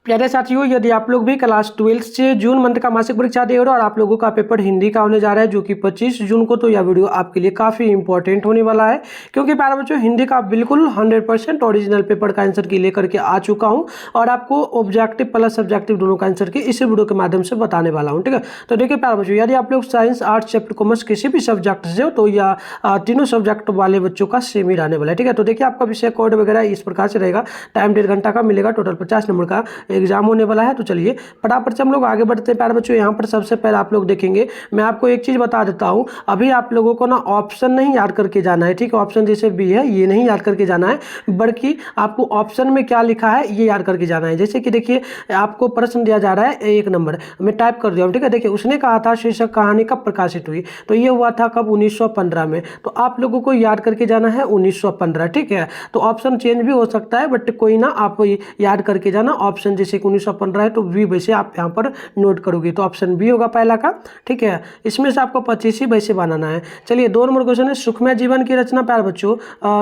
प्यारे साथियों, यदि आप लोग भी क्लास 12 से जून मंथ का मासिक परीक्षा दे रहे हो और आप लोगों का पेपर हिंदी का होने जा रहा है जो कि 25 जून को, तो यह वीडियो आपके लिए काफ़ी इंपॉर्टेंट होने वाला है। क्योंकि प्यारे बच्चों, हिंदी का बिल्कुल 100% ओरिजिनल पेपर का आंसर की लेकर के आ चुका हूं और आपको ऑब्जेक्टिव प्लस सब्जेक्टिव दोनों का आंसर की इसी वीडियो के माध्यम से बताने वाला हूँ। ठीक है, तो देखिए प्यारे बच्चों, यदि आप लोग साइंस, आर्ट्स, चैप्टर, कॉमर्स किसी भी सब्जेक्ट से हो तो यह तीनों सब्जेक्ट वाले बच्चों का सेम ही रहने वाला है। ठीक है, तो देखिए आपका विषय कोड वगैरह इस प्रकार से रहेगा। टाइम 1.5 घंटा का मिलेगा। टोटल 50 नंबर का एग्जाम होने वाला है। तो चलिए फटाफट से हम लोग आगे बढ़ते हैं। प्यारे बच्चों, यहाँ पर सबसे पहले आप लोग देखेंगे, मैं आपको एक चीज बता देता हूँ। अभी आप लोगों को ना ऑप्शन नहीं याद करके जाना है। ठीक है, ऑप्शन जैसे बी है ये नहीं याद करके जाना है, बल्कि आपको ऑप्शन में क्या लिखा है ये याद करके जाना है। जैसे कि देखिए आपको प्रश्न दिया जा रहा है 1 नंबर, मैं टाइप कर दिया हूँ। ठीक है, देखिए उसने कहा था शीर्षक कहानी कब प्रकाशित हुई, तो ये हुआ था कब, 1915 में। तो आप लोगों को याद करके जाना है 1915। ठीक है, तो ऑप्शन चेंज भी हो सकता है, बट कोई ना, आप याद करके जाना। ऑप्शन जैसे 1915 है तो बी वैसे आप यहाँ पर नोट करोगे, तो ऑप्शन बी होगा पहला का। ठीक है, इसमें से आपको 25 ही वैसे बनाना है। चलिए 2 नंबर क्वेश्चन है, सुखमय जीवन की रचना प्यारे बच्चों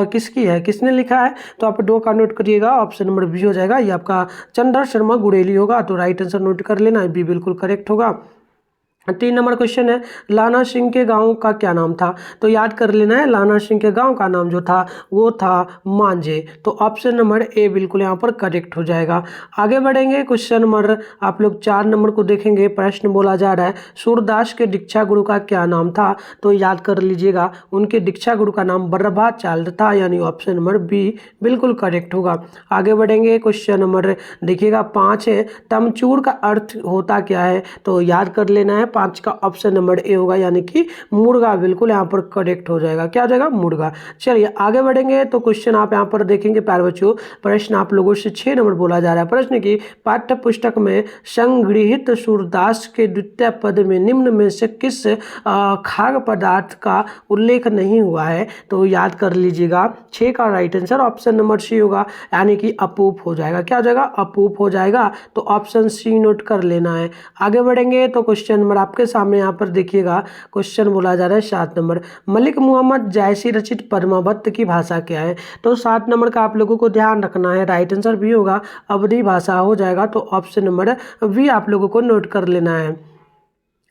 किसकी है, किसने लिखा है, तो आप 2 का नोट करिएगा। ऑप्शन नंबर बी हो जाएगा, ये आपका चंद्र शर्मा गुड़ेली होगा। तो राइट आंसर नोट कर लेना है, बी बिल्कुल करेक्ट होगा। 3 नंबर क्वेश्चन है, लाना सिंह के गांव का क्या नाम था, तो याद कर लेना है, लाना सिंह के गांव का नाम जो था वो था मांझे। तो ऑप्शन नंबर ए बिल्कुल यहाँ पर करेक्ट हो जाएगा। आगे बढ़ेंगे, क्वेश्चन नंबर आप लोग 4 नंबर को देखेंगे। प्रश्न बोला जा रहा है, सूरदास के दीक्षा गुरु का क्या नाम था, तो याद कर लीजिएगा, उनके दीक्षा गुरु का नाम बर्रभाचार्य था, यानी ऑप्शन नंबर बी बिल्कुल करेक्ट होगा। आगे बढ़ेंगे, क्वेश्चन नंबर देखिएगा 5 है, तमचूर का अर्थ होता क्या है, तो याद कर लेना है, 5 का ऑप्शन नंबर ए होगा, यानी कि मुर्गा बिल्कुल यहाँ पर करेक्ट हो जाएगा। क्या हो जाएगा, मुर्गा। चलिए आगे बढ़ेंगे, तो क्वेश्चन आप यहाँ पर देखेंगे प्यारे बच्चों, प्रश्न आप लोगों से 6 नंबर बोला जा रहा है। प्रश्न की पाठ्य पुस्तक में संगृहीत सूरदास के द्वितीय पद में निम्न में से किस खाद्य पदार्थ का उल्लेख नहीं हुआ है, तो याद कर लीजिएगा। 6 का right answer option number C होगा, यानी कि अपूप हो जाएगा। क्या हो जाएगा, अपूप हो जाएगा। तो ऑप्शन सी नोट कर लेना है। आगे बढ़ेंगे, तो क्वेश्चन नंबर आपके सामने यहाँ पर देखिएगा, क्वेश्चन बोला जा रहा है 7 नंबर, मलिक मोहम्मद जैसी रचित पद्मावत की भाषा क्या है, तो 7 नंबर का आप लोगों को ध्यान रखना है, राइट आंसर भी होगा, अवधी भाषा हो जाएगा। तो ऑप्शन नंबर भी आप लोगों को नोट कर लेना है।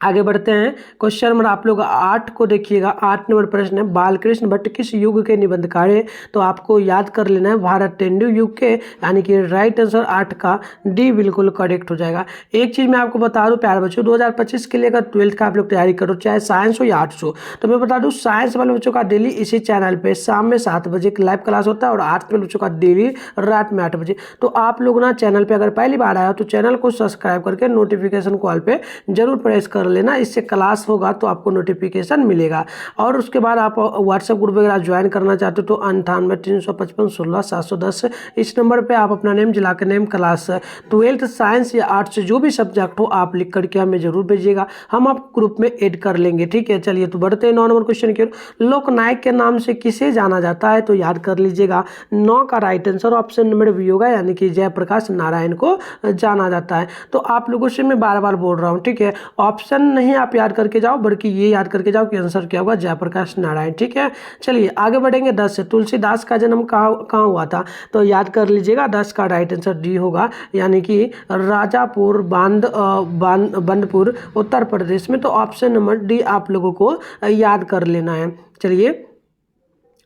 आगे बढ़ते हैं, क्वेश्चन नंबर आप लोग 8 को देखिएगा। 8 नंबर प्रश्न है, बालकृष्ण भट्ट किस युग के निबंधकार हैं, तो आपको याद कर लेना है भारत तेंदु युग के, यानी कि राइट आंसर 8 का डी बिल्कुल करेक्ट हो जाएगा। एक चीज़ मैं आपको बता दूं प्यारे बच्चों, 2025 के लिए अगर 12th का आप लोग तैयारी करो, चाहे साइंस हो या आर्ट्स हो, तो मैं बता दूं साइंस वाले बच्चों का डेली इसी चैनल पर शाम में 7 बजे लाइव क्लास होता है और आर्ट्स वाले बच्चों का डेली रात में 8 बजे। तो आप लोग ना चैनल पर अगर पहली बार आया हो तो चैनल को सब्सक्राइब करके नोटिफिकेशन कॉल पर जरूर प्रेस कर लेना, इससे क्लास होगा तो आपको नोटिफिकेशन मिलेगा। और उसके बाद आप व्हाट्सएप ग्रुप वगैरह ज्वाइन करना चाहते हो तो 98-355-16-710 इस नंबर पे आप अपना नेम, जिला का नेम, क्लास 12th साइंस या आर्ट्स जो भी सब्जेक्ट हो आप लिख करके हमें जरूर भेजिएगा, हम आप ग्रुप में ऐड कर लेंगे। ठीक है, चलिए तो बढ़ते हैं 9 नंबर क्वेश्चन की ओर। लोकनायक के नाम से किसे जाना जाता है, तो याद कर लीजिएगा, 9 का right answer option number B होगा, यानी कि जयप्रकाश नारायण को जाना जाता है। तो आप लोगों से मैं बार बार बोल रहा हूँ, ठीक है, ऑप्शन नहीं आप याद करके जाओ, बल्कि ये याद करके जाओ कि आंसर क्या होगा, जयप्रकाश नारायण। ठीक है, चलिए आगे बढ़ेंगे। 10 से, तुलसीदास का जन्म कहाँ हुआ था, तो याद कर लीजिएगा, 10 का राइट आंसर डी होगा, यानी कि राजापुर बंदपुर उत्तर प्रदेश में। तो ऑप्शन नंबर डी आप लोगों को याद कर लेना है। चलिए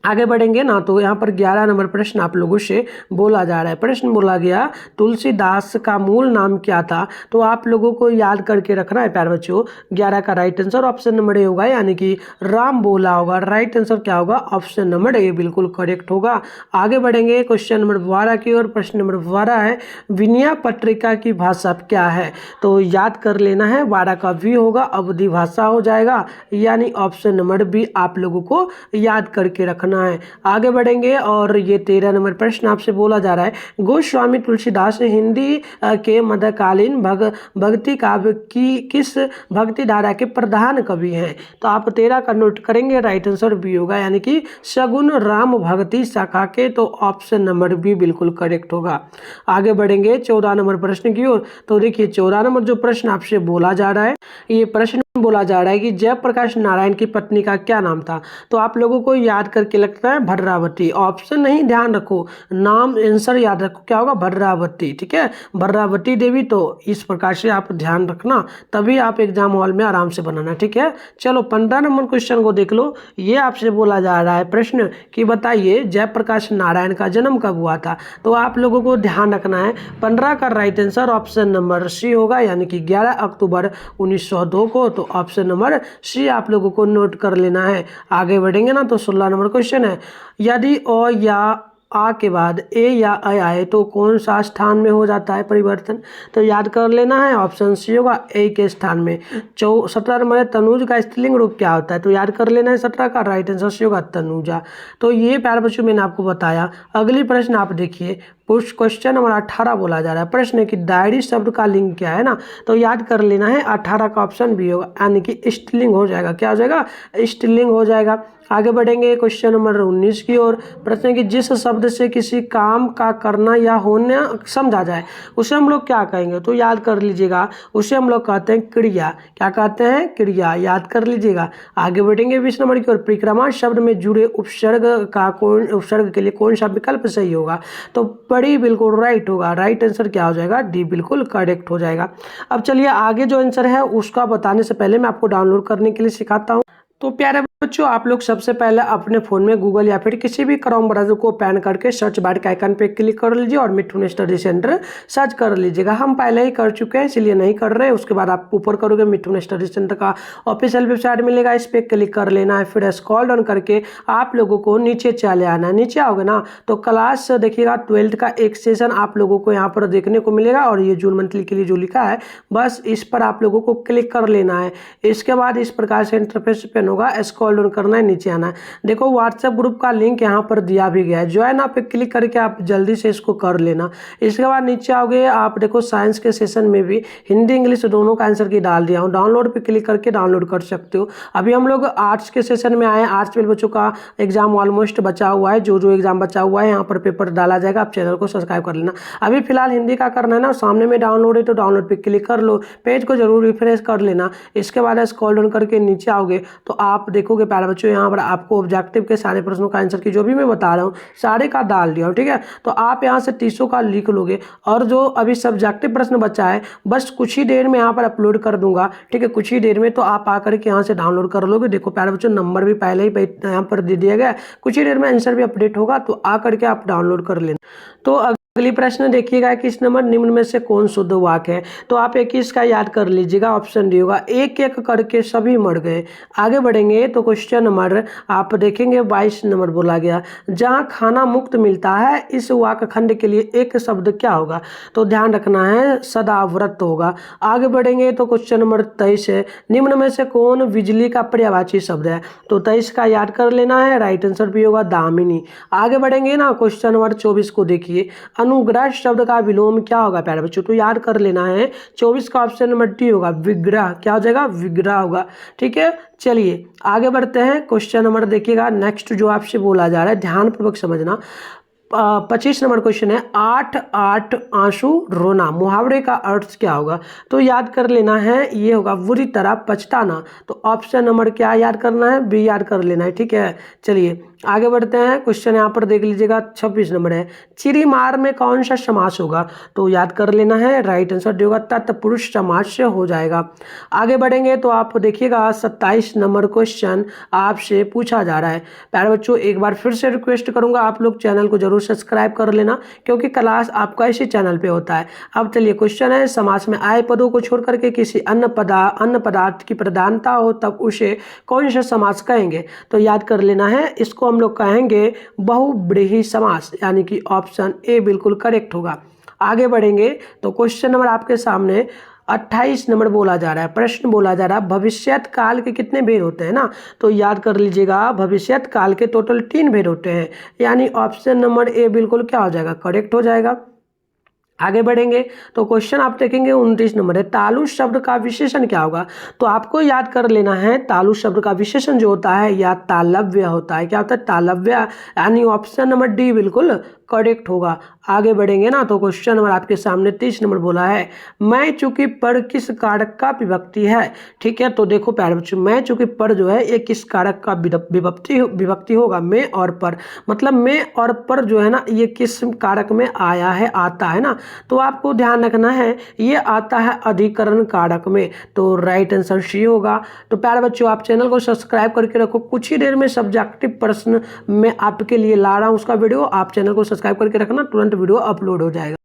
आगे बढ़ेंगे ना, तो यहाँ पर 11 नंबर प्रश्न आप लोगों से बोला जा रहा है। प्रश्न बोला गया, तुलसीदास का मूल नाम क्या था, तो आप लोगों को याद करके रखना है प्यारे बच्चों। 11 का right answer option number A होगा, यानी कि राम बोला होगा। राइट आंसर क्या होगा, ऑप्शन नंबर ए बिल्कुल करेक्ट होगा। आगे बढ़ेंगे क्वेश्चन नंबर 12 की ओर। प्रश्न नंबर 12 है, विनय पत्रिका की भाषा क्या है, तो याद कर लेना है, 12 का वी होगा, अवधी भाषा हो जाएगा, यानी ऑप्शन नंबर बी आप लोगों को याद करके रखना है। आगे बढ़ेंगे और ये 13 नंबर प्रश्न आपसे बोला जा रहा है, गोस्वामी तुलसीदास हिंदी के मध्यकालीन भक्ति काव्य की किस भक्ति धारा के प्रधान कवि हैं, तो आप 13 का नोट करेंगे, राइट आंसर बी होगा, यानी कि सगुन राम भक्ति शाखा के। तो ऑप्शन नंबर बी बिल्कुल करेक्ट होगा। आगे बढ़ेंगे 14 नंबर प्रश्न की ओर। तो देखिए 14 नंबर जो प्रश्न आपसे बोला जा रहा है, ये प्रश्न बोला जा रहा है कि जयप्रकाश नारायण की पत्नी का क्या नाम था। तो आप लोगों को याद करके लगता है भद्रावती। ऑप्शन नहीं, ध्यान रखो, नाम आंसर याद रखो, क्या होगा, भद्रावती। ठीक है, भद्रावती देवी। तो इस प्रकार से आप ध्यान रखना, तभी आप एग्जाम हॉल में आराम से बनाना। ठीक है, चलो 15 नंबर क्वेश्चन को देख लो। ये आपसे बोला जा रहा है प्रश्न कि बताइए जयप्रकाश नारायण का जन्म कब हुआ था। तो आप लोगों को ध्यान रखना है 15 का right answer option number C होगा, यानी कि 11 अक्टूबर 1902 को। तो ऑप्शन नंबर सी आप लोगों को नोट कर लेना है। आगे बढ़ेंगे ना, तो 16 नंबर क्वेश्चन है, यदि अ या आ के बाद ए या अ आए तो कौन सा स्थान में हो जाता है परिवर्तन। तो याद कर लेना है, ऑप्शन सी होगा ए के स्थान में। 17 नंबर है, तनुज का स्त्रीलिंग रूप क्या होता है। तो याद कर लेना है 17 का राइट आंसर सी होगा तनुजा। तो ये प्यारे बच्चों मैंने आपको बताया। अगली प्रश्न आप देखिए, क्वेश्चन नंबर 18 बोला जा रहा है। प्रश्न है कि डायरी शब्द का लिंग क्या है ना। तो याद कर लेना है 18 का ऑप्शन बी होगा, यानी कि स्त्रीलिंग हो जाएगा। क्या हो जाएगा, स्त्रीलिंग हो जाएगा। आगे बढ़ेंगे क्वेश्चन नंबर 19 की ओर। प्रश्न है कि जिस शब्द से किसी काम का करना या होना समझा जाए उसे हम लोग क्या कहेंगे। तो याद कर लीजिएगा, उसे हम लोग कहते हैं क्रिया। क्या कहते हैं, क्रिया। याद कर लीजिएगा। आगे बढ़ेंगे 20 नंबर की ओर। परिक्रमा शब्द में जुड़े उपसर्ग का कौन, उपसर्ग के लिए कौन सा विकल्प सही होगा। तो बड़ी बिल्कुल राइट होगा। राइट आंसर क्या हो जाएगा, डी बिल्कुल करेक्ट हो जाएगा। अब चलिए आगे जो आंसर है उसका बताने से पहले मैं आपको डाउनलोड करने के लिए सिखाता हूँ। तो प्यारे बच्चों, आप लोग सबसे पहले अपने फ़ोन में गूगल या फिर किसी भी क्रोम ब्राउज़र को ओपन करके सर्च बार के आइकन पे क्लिक कर लीजिए और मिठुन स्टडी सेंटर सर्च कर लीजिएगा। हम पहले ही कर चुके हैं, इसलिए नहीं कर रहे। उसके बाद आप ऊपर करोगे, मिठुन स्टडी सेंटर का ऑफिशियल वेबसाइट मिलेगा, इस पर क्लिक कर लेना है। फिर स्क्रॉल डाउन करके आप लोगों को नीचे चले आना है। नीचे आओगे ना तो क्लास देखिएगा 12th का एक सेशन आप लोगों को यहाँ पर देखने को मिलेगा, और ये जून मंथली के लिए जो लिखा है बस इस पर आप लोगों को क्लिक कर लेना है। इसके बाद इस प्रकार से इंटरफेस ओपन होगा, स्क्रॉल डाउन करना है, नीचे आना है। देखो व्हाट्सएप ग्रुप का लिंक यहाँ पर दिया भी गया है, ज्वाइन आप पे क्लिक करके आप जल्दी से इसको कर लेना। इसके बाद नीचे आओगे, आप देखो साइंस के सेशन में भी हिंदी इंग्लिश दोनों का आंसर की डाल दिया हूँ। डाउनलोड पे क्लिक करके डाउनलोड कर सकते हो। अभी हम लोग आर्ट्स के सेशन में आए। आर्ट्स में बच्चों का एग्जाम ऑलमोस्ट बचा हुआ है, जो एग्जाम बचा हुआ है यहाँ पर पेपर डाला जाएगा। आप चैनल को सब्सक्राइब कर लेना। अभी फिलहाल हिंदी का करना है ना, सामने में डाउनलोड है तो डाउनलोड पे क्लिक कर लो, पेज को जरूर रिफ्रेश कर लेना। इसके बाद स्क्रॉल डाउन करके नीचे आओगे तो आप देखोगे प्यारे बच्चों यहाँ पर आपको ऑब्जेक्टिव के सारे प्रश्नों का आंसर की जो भी मैं बता रहा हूँ सारे का डाल दिया हूँ। ठीक है, तो आप यहाँ से 300 का लिख लोगे, और जो अभी सब्जेक्टिव प्रश्न बचा है बस कुछ ही देर में यहाँ पर अपलोड कर दूंगा। ठीक है, कुछ ही देर में, तो आप आकर के यहाँ से डाउनलोड कर लोगे। देखो प्यारे बच्चों, नंबर भी पहले ही यहाँ पर दे दिया गया है, कुछ ही देर में आंसर भी अपडेट होगा, तो आकर के आप डाउनलोड कर लेना। तो अगली प्रश्न देखिएगा, किस नंबर निम्न में से कौन शुद्ध वाक्य है। तो आप 21 का याद कर लीजिएगा, ऑप्शन डी होगा, एक एक करके सभी मर गए। आगे बढ़ेंगे तो क्वेश्चन नंबर आप देखेंगे 22 नंबर बोला गया, जहां खाना मुफ्त मिलता है इस वाक्य खंड के लिए एक शब्द क्या होगा। तो ध्यान रखना है, सदाव्रत होगा। आगे बढ़ेंगे तो क्वेश्चन नंबर 23 है, निम्न में से कौन बिजली का पर्यायवाची शब्द है। तो 23 का याद कर लेना है, राइट आंसर भी होगा दामिनी। आगे बढ़ेंगे ना, क्वेश्चन नंबर 24 को देखिए, अनुग्रह शब्द का विलोम क्या होगा प्यारे बच्चों। तो याद कर लेना है 24 का ऑप्शन नंबर डी होगा, विग्रह। क्या हो जाएगा, विग्रह होगा। ठीक है, चलिए आगे बढ़ते हैं। क्वेश्चन नंबर देखिएगा नेक्स्ट जो आपसे बोला जा रहा है, ध्यानपूर्वक समझना। 25 नंबर क्वेश्चन है, 8 8 आंसू रोना, मुहावरे का अर्थ क्या होगा। तो याद कर लेना है, ये होगा बुरी तरह पछताना। तो ऑप्शन नंबर क्या याद करना है, बी याद कर लेना है। ठीक है, चलिए आगे बढ़ते हैं। क्वेश्चन यहाँ पर देख लीजिएगा 26 नंबर है, चिरी मार में कौन सा समास होगा। तो याद कर लेना है, राइट आंसर जो होगा तत्पुरुष समास से हो जाएगा। आगे बढ़ेंगे तो आप देखिएगा 27 नंबर क्वेश्चन आपसे पूछा जा रहा है। प्यारे बच्चों, एक बार फिर से रिक्वेस्ट करूंगा, आप लोग चैनल को जरूर सब्सक्राइब कर लेना, क्योंकि क्लास आपका इसी चैनल पे होता है। अब चलिए क्वेश्चन है, समास में आए पदों को छोड़ करके किसी अन्य पदार्थ की प्रधानता हो तब उसे कौन सा समास कहेंगे। तो याद कर लेना है, इसको हम लोग कहेंगे बहुव्रीहि समास, यानी कि ऑप्शन ए बिल्कुल करेक्ट होगा। आगे बढ़ेंगे तो क्वेश्चन नंबर आपके सामने 28 नंबर बोला जा रहा है। प्रश्न बोला जा रहा है, भविष्यत काल के कितने भेद होते हैं ना। तो याद कर लीजिएगा, भविष्यत काल के टोटल 3 भेद होते हैं, यानी ऑप्शन नंबर ए बिल्कुल क्या हो जाएगा, करेक्ट हो जाएगा। आगे बढ़ेंगे तो क्वेश्चन आप देखेंगे 29 नंबर है, तालु शब्द का विशेषण क्या होगा। तो आपको याद कर लेना है, तालु शब्द का विशेषण जो होता है या तालव्य होता है। क्या होता है? तालव्य, यानी ऑप्शन नंबर डी बिल्कुल करेक्ट होगा। आगे बढ़ेंगे ना तो क्वेश्चन नंबर आपके सामने 30 नंबर बोला है, मैं चूंकि पर किस कारक का विभक्ति है। ठीक है, तो देखो प्यारे बच्चों, मैं चूंकि पर जो है ये किस कारक का विभक्ति होगा, में और पर। मतलब में और पर जो है ना ये किस कारक में आया है, आता है ना। तो आपको ध्यान रखना है ये आता है अधिकरण कारक में। तो राइट आंसर सी होगा। तो प्यारे बच्चों आप चैनल को सब्सक्राइब करके रखो, कुछ ही देर में सब्जेक्टिव प्रश्न मैं आपके लिए ला रहा हूँ उसका वीडियो। आप चैनल को सब्सक्राइब करके रखना, तुरंत वीडियो अपलोड हो जाएगा।